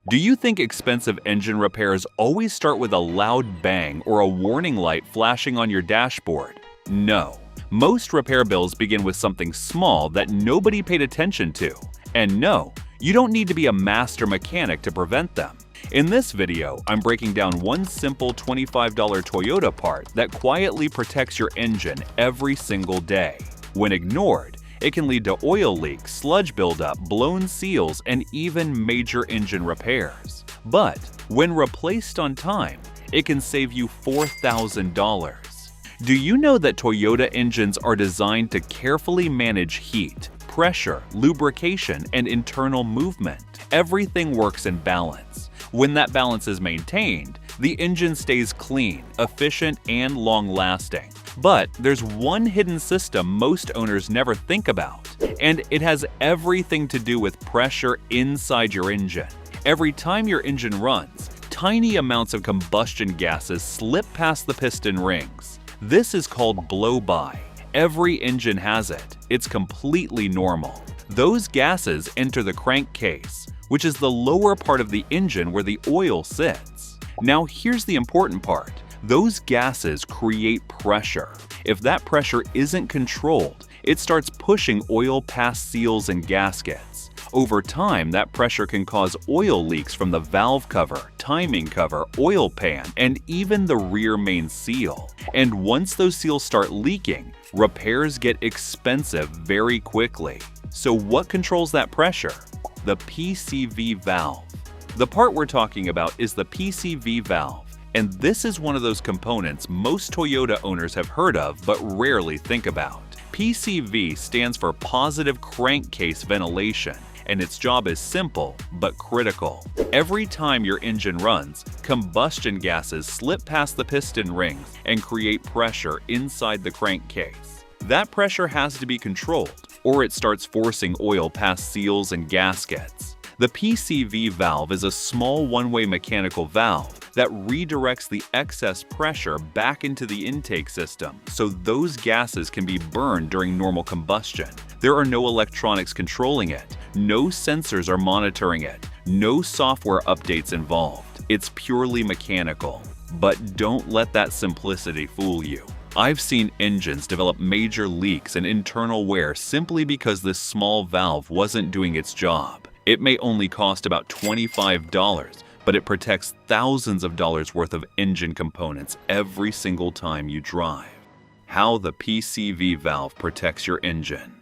Do you think expensive engine repairs always start with a loud bang or a warning light flashing on your dashboard? No. Most repair bills begin with something small that nobody paid attention to. And no, you don't need to be a master mechanic to prevent them. In this video, I'm breaking down one simple $25 Toyota part that quietly protects your engine every single day. When ignored, it can lead to oil leaks, sludge buildup, blown seals, and even major engine repairs. But when replaced on time, it can save you $4,000. Do you know that Toyota engines are designed to carefully manage heat, pressure, lubrication, and internal movement? Everything works in balance. When that balance is maintained, the engine stays clean, efficient, and long-lasting. But there's one hidden system most owners never think about, and it has everything to do with pressure inside your engine. Every time your engine runs, tiny amounts of combustion gases slip past the piston rings. This is called blow-by. Every engine has it. It's completely normal. Those gases enter the crankcase, which is the lower part of the engine where the oil sits. Now here's the important part. Those gases create pressure. If that pressure isn't controlled, it starts pushing oil past seals and gaskets. Over time, that pressure can cause oil leaks from the valve cover, timing cover, oil pan, and even the rear main seal. And once those seals start leaking, repairs get expensive very quickly. So what controls that pressure? The PCV valve. The part we're talking about is the PCV valve. And this is one of those components most Toyota owners have heard of but rarely think about. PCV stands for positive crankcase ventilation, and its job is simple but critical. Every time your engine runs, combustion gases slip past the piston rings and create pressure inside the crankcase. That pressure has to be controlled, or it starts forcing oil past seals and gaskets. The PCV valve is a small one-way mechanical valve that redirects the excess pressure back into the intake system so those gases can be burned during normal combustion. There are no electronics controlling it, no sensors are monitoring it, no software updates involved. It's purely mechanical. But don't let that simplicity fool you. I've seen engines develop major leaks and internal wear simply because this small valve wasn't doing its job. It may only cost about $25, but it protects thousands of dollars worth of engine components every single time you drive. How the PCV valve protects your engine.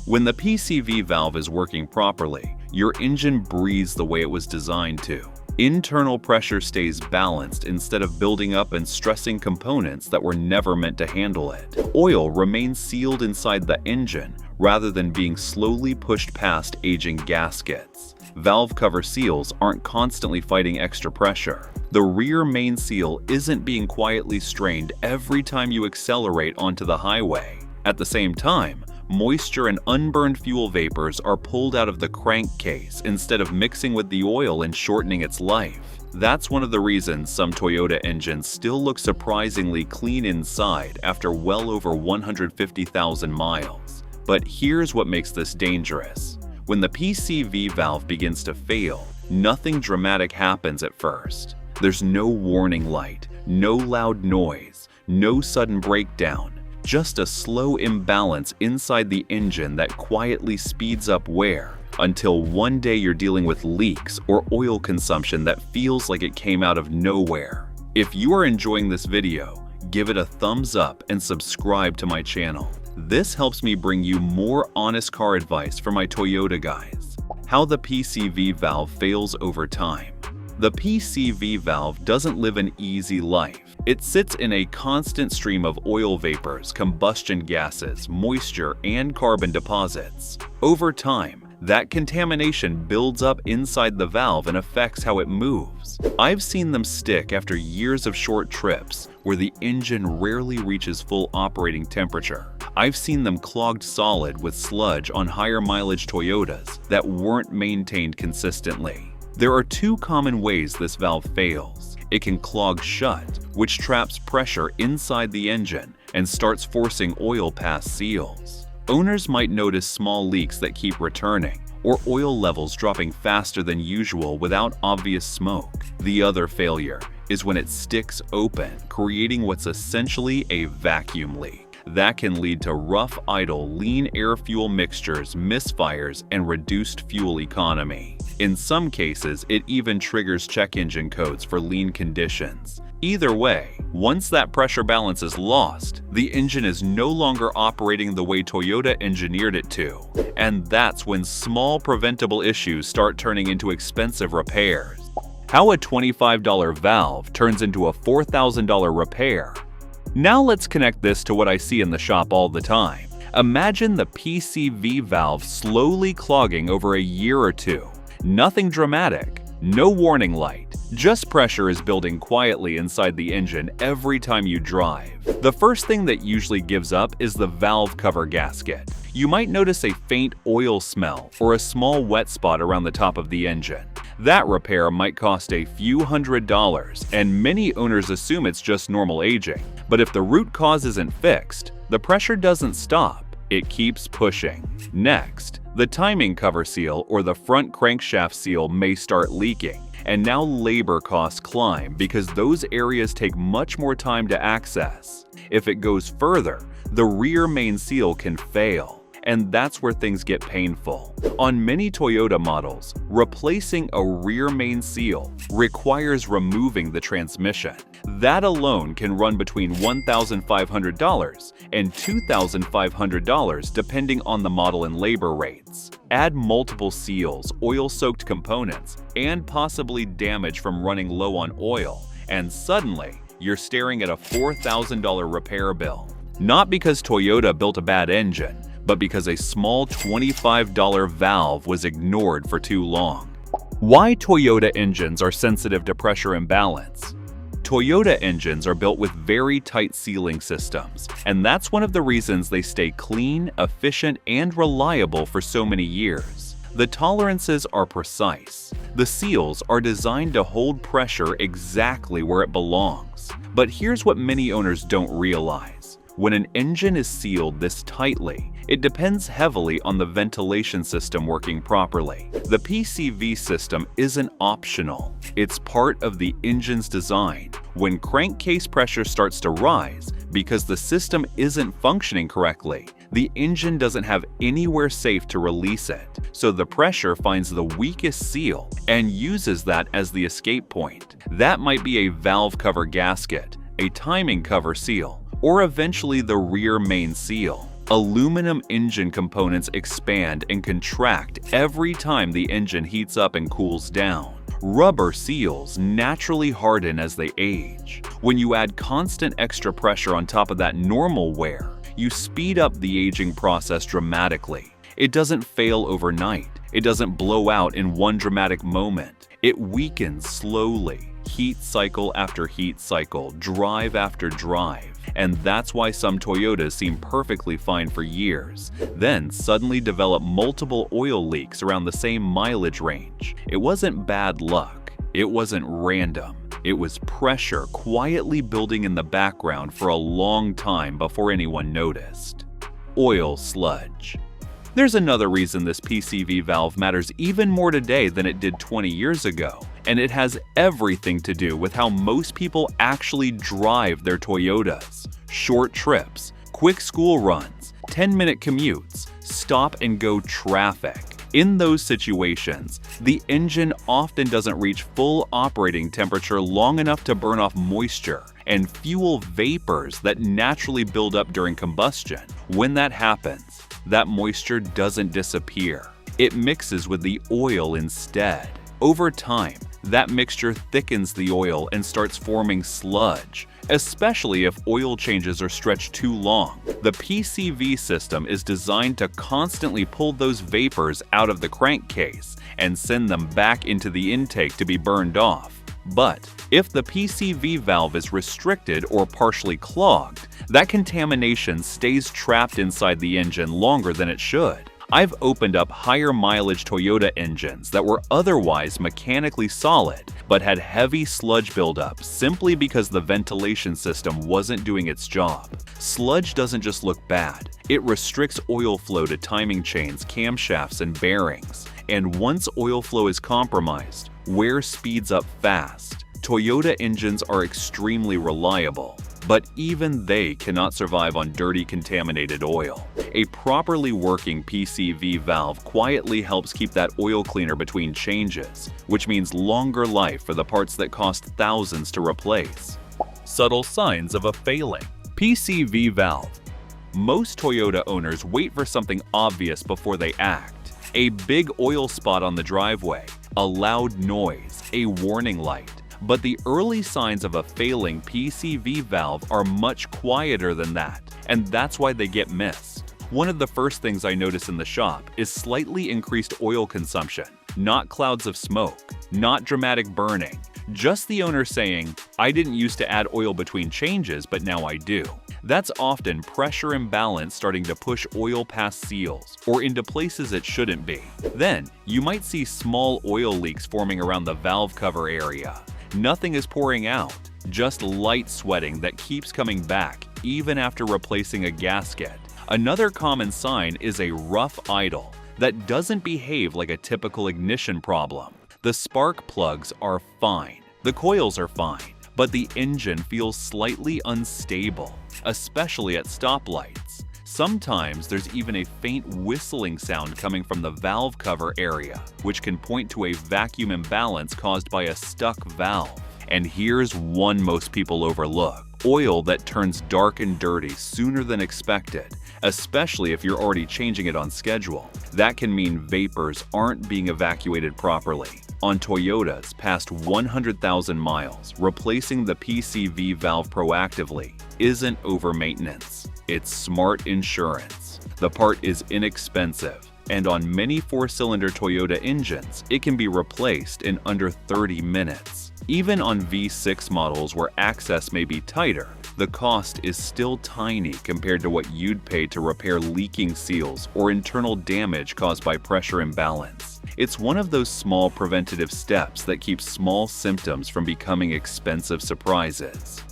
When the PCV valve is working properly, your engine breathes the way it was designed to. Internal pressure stays balanced instead of building up and stressing components that were never meant to handle it. Oil remains sealed inside the engine rather than being slowly pushed past aging gaskets. Valve cover seals aren't constantly fighting extra pressure. The rear main seal isn't being quietly strained every time you accelerate onto the highway. At the same time, moisture and unburned fuel vapors are pulled out of the crankcase instead of mixing with the oil and shortening its life. That's one of the reasons some Toyota engines still look surprisingly clean inside after well over 150,000 miles. But here's what makes this dangerous. When the PCV valve begins to fail, nothing dramatic happens at first. There's no warning light, no loud noise, no sudden breakdown. Just a slow imbalance inside the engine that quietly speeds up wear until one day you're dealing with leaks or oil consumption that feels like it came out of nowhere. If you are enjoying this video, give it a thumbs up and subscribe to my channel. This helps me bring you more honest car advice for my Toyota guys. How the PCV valve fails over time. The PCV valve doesn't live an easy life. It sits in a constant stream of oil vapors, combustion gases, moisture, and carbon deposits. Over time, that contamination builds up inside the valve and affects how it moves. I've seen them stick after years of short trips where the engine rarely reaches full operating temperature. I've seen them clogged solid with sludge on higher mileage Toyotas that weren't maintained consistently. There are two common ways this valve fails. It can clog shut, which traps pressure inside the engine and starts forcing oil past seals. Owners might notice small leaks that keep returning, or oil levels dropping faster than usual without obvious smoke. The other failure is when it sticks open, creating what's essentially a vacuum leak. That can lead to rough idle, lean air-fuel mixtures, misfires, and reduced fuel economy. In some cases, it even triggers check engine codes for lean conditions. Either way, once that pressure balance is lost, the engine is no longer operating the way Toyota engineered it to. And that's when small preventable issues start turning into expensive repairs. How a $25 valve turns into a $4,000 repair. Now let's connect this to what I see in the shop all the time. Imagine the PCV valve slowly clogging over a year or two. Nothing dramatic, no warning light, just pressure is building quietly inside the engine every time you drive. The first thing that usually gives up is the valve cover gasket. You might notice a faint oil smell or a small wet spot around the top of the engine. That repair might cost a few $100s, and many owners assume it's just normal aging. But if the root cause isn't fixed, the pressure doesn't stop, it keeps pushing. Next, the timing cover seal or the front crankshaft seal may start leaking, and now labor costs climb because those areas take much more time to access. If it goes further, the rear main seal can fail, and that's where things get painful. On many Toyota models, replacing a rear main seal requires removing the transmission. That alone can run between $1,500 and $2,500 depending on the model and labor rates. Add multiple seals, oil-soaked components, and possibly damage from running low on oil, and suddenly you're staring at a $4,000 repair bill. Not because Toyota built a bad engine, but because a small $25 valve was ignored for too long. Why Toyota engines are sensitive to pressure imbalance? Toyota engines are built with very tight sealing systems, and that's one of the reasons they stay clean, efficient, and reliable for so many years. The tolerances are precise. The seals are designed to hold pressure exactly where it belongs. But here's what many owners don't realize. When an engine is sealed this tightly, it depends heavily on the ventilation system working properly. The PCV system isn't optional. It's part of the engine's design. When crankcase pressure starts to rise, because the system isn't functioning correctly, the engine doesn't have anywhere safe to release it. So the pressure finds the weakest seal and uses that as the escape point. That might be a valve cover gasket, a timing cover seal, or eventually the rear main seal. Aluminum engine components expand and contract every time the engine heats up and cools down. Rubber seals naturally harden as they age. When you add constant extra pressure on top of that normal wear, you speed up the aging process dramatically. It doesn't fail overnight. It doesn't blow out in one dramatic moment. It weakens slowly, heat cycle after heat cycle, drive after drive. And that's why some Toyotas seem perfectly fine for years, then suddenly develop multiple oil leaks around the same mileage range. It wasn't bad luck. It wasn't random. It was pressure quietly building in the background for a long time before anyone noticed. Oil sludge. There's another reason this PCV valve matters even more today than it did 20 years ago, and it has everything to do with how most people actually drive their Toyotas. Short trips, quick school runs, 10-minute commutes, stop-and-go traffic. In those situations, the engine often doesn't reach full operating temperature long enough to burn off moisture and fuel vapors that naturally build up during combustion. When that happens, that moisture doesn't disappear. It mixes with the oil instead. Over time, that mixture thickens the oil and starts forming sludge, especially if oil changes are stretched too long. The PCV system is designed to constantly pull those vapors out of the crankcase and send them back into the intake to be burned off. But if the PCV valve is restricted or partially clogged, that contamination stays trapped inside the engine longer than it should. I've opened up higher mileage Toyota engines that were otherwise mechanically solid but had heavy sludge buildup simply because the ventilation system wasn't doing its job. Sludge doesn't just look bad, it restricts oil flow to timing chains, camshafts, and bearings. And once oil flow is compromised, wear speeds up fast. Toyota engines are extremely reliable, but even they cannot survive on dirty, contaminated oil. A properly working PCV valve quietly helps keep that oil cleaner between changes, which means longer life for the parts that cost thousands to replace. Subtle signs of a failing PCV valve. Most Toyota owners wait for something obvious before they act. A big oil spot on the driveway, a loud noise, a warning light. But the early signs of a failing PCV valve are much quieter than that, and that's why they get missed. One of the first things I notice in the shop is slightly increased oil consumption, not clouds of smoke, not dramatic burning, just the owner saying, "I didn't used to add oil between changes, but now I do." That's often pressure imbalance starting to push oil past seals or into places it shouldn't be. Then, you might see small oil leaks forming around the valve cover area. Nothing is pouring out, just light sweating that keeps coming back even after replacing a gasket. Another common sign is a rough idle that doesn't behave like a typical ignition problem. The spark plugs are fine, the coils are fine, but the engine feels slightly unstable, especially at stoplights. Sometimes there's even a faint whistling sound coming from the valve cover area, which can point to a vacuum imbalance caused by a stuck valve. And here's one most people overlook: oil that turns dark and dirty sooner than expected, especially if you're already changing it on schedule. That can mean vapors aren't being evacuated properly. On Toyotas past 100,000 miles, replacing the PCV valve proactively isn't over-maintenance. It's smart insurance. The part is inexpensive, and on many four-cylinder Toyota engines, it can be replaced in under 30 minutes. Even on V6 models where access may be tighter, the cost is still tiny compared to what you'd pay to repair leaking seals or internal damage caused by pressure imbalance. It's one of those small preventative steps that keeps small symptoms from becoming expensive surprises.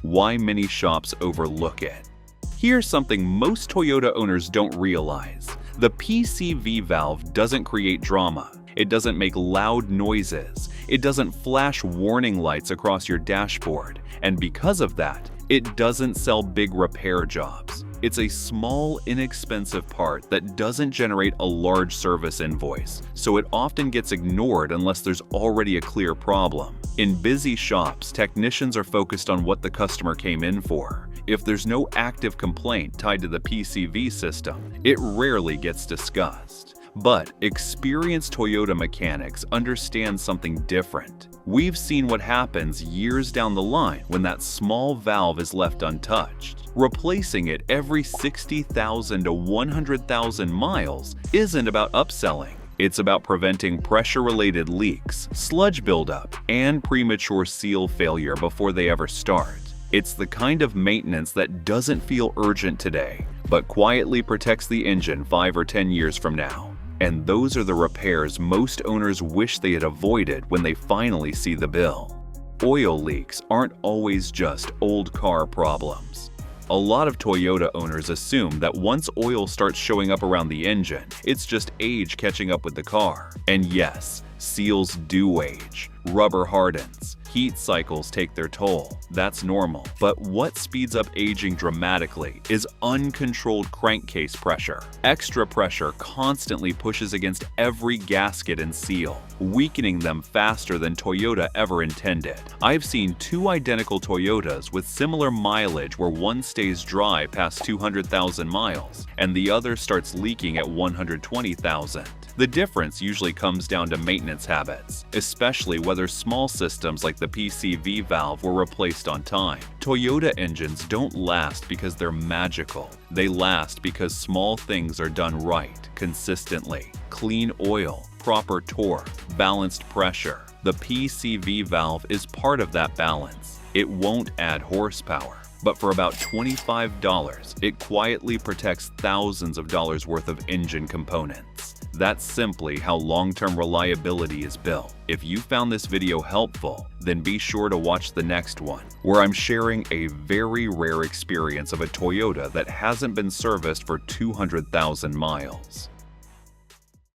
Why many shops overlook it. Here's something most Toyota owners don't realize. The PCV valve doesn't create drama. It doesn't make loud noises. It doesn't flash warning lights across your dashboard. And because of that, it doesn't sell big repair jobs. It's a small, inexpensive part that doesn't generate a large service invoice, so it often gets ignored unless there's already a clear problem. In busy shops, technicians are focused on what the customer came in for. If there's no active complaint tied to the PCV system, it rarely gets discussed. But experienced Toyota mechanics understand something different. We've seen what happens years down the line when that small valve is left untouched. Replacing it every 60,000 to 100,000 miles isn't about upselling. It's about preventing pressure-related leaks, sludge buildup, and premature seal failure before they ever start. It's the kind of maintenance that doesn't feel urgent today, but quietly protects the engine 5 or 10 years from now. And those are the repairs most owners wish they had avoided when they finally see the bill. Oil leaks aren't always just old car problems. A lot of Toyota owners assume that once oil starts showing up around the engine, it's just age catching up with the car. And yes, seals do age, rubber hardens, heat cycles take their toll. That's normal. But what speeds up aging dramatically is uncontrolled crankcase pressure. Extra pressure constantly pushes against every gasket and seal, weakening them faster than Toyota ever intended. I've seen two identical Toyotas with similar mileage where one stays dry past 200,000 miles and the other starts leaking at 120,000. The difference usually comes down to maintenance habits, especially whether small systems like the PCV valve were replaced on time. Toyota engines don't last because they're magical. They last because small things are done right, consistently. Clean oil, proper torque, balanced pressure. The PCV valve is part of that balance. It won't add horsepower, but for about $25, it quietly protects thousands of dollars worth of engine components. That's simply how long-term reliability is built. If you found this video helpful, then be sure to watch the next one, where I'm sharing a very rare experience of a Toyota that hasn't been serviced for 200,000 miles.